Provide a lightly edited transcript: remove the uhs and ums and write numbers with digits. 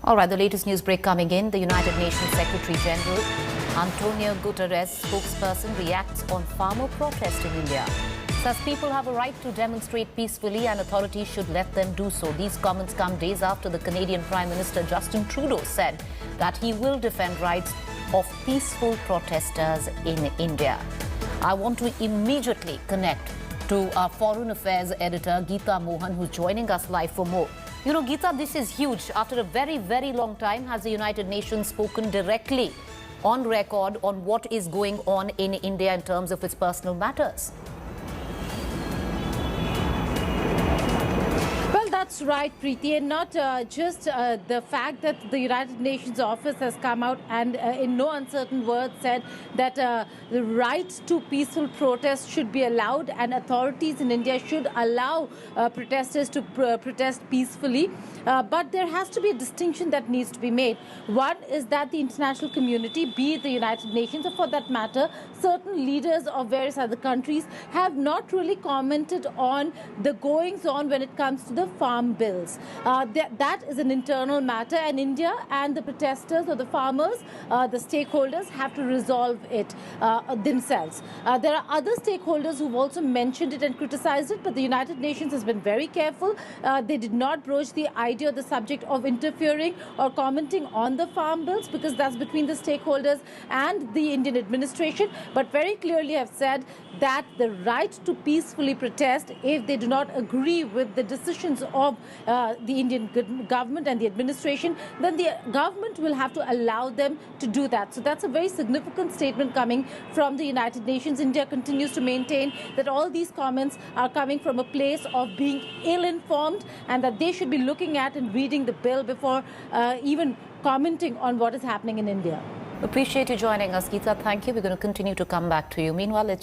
All right, the latest news break coming in. The United Nations Secretary General Antonio Guterres, spokesperson, reacts on farmer protest in India. Says people have a right to demonstrate peacefully and authorities should let them do so. These comments come days after the Canadian Prime Minister Justin Trudeau said that he will defend rights of peaceful protesters in India. I want to immediately connect to our Foreign Affairs editor, Geeta Mohan, who's joining us live for more. You know, Geeta, this is huge. After a very, very long time, has the United Nations spoken directly on record on what is going on in India in terms of its personal matters? That's right, Preeti, and not just the fact that the United Nations office has come out and in no uncertain words said that the right to peaceful protest should be allowed and authorities in India should allow protesters to protest peacefully. But there has to be a distinction that needs to be made. One is that the international community, be it the United Nations or for that matter, certain leaders of various other countries have not really commented on the goings-on when it comes to the farm bills. That is an internal matter, and India and the protesters or the farmers, the stakeholders, have to resolve it themselves. There are other stakeholders who've also mentioned it and criticized it, but the United Nations has been very careful. They did not broach the idea or the subject of interfering or commenting on the farm bills because that's between the stakeholders and the Indian administration, but very clearly have said that the right to peacefully protest, if they do not agree with the decisions of the Indian government and the administration, then the government will have to allow them to do that. So that's a very significant statement coming from the United Nations. India continues to maintain that all these comments are coming from a place of being ill-informed and that they should be looking at and reading the bill before even commenting on what is happening in India. Appreciate you joining us, Geeta. Thank you. We're going to continue to come back to you. Meanwhile, let's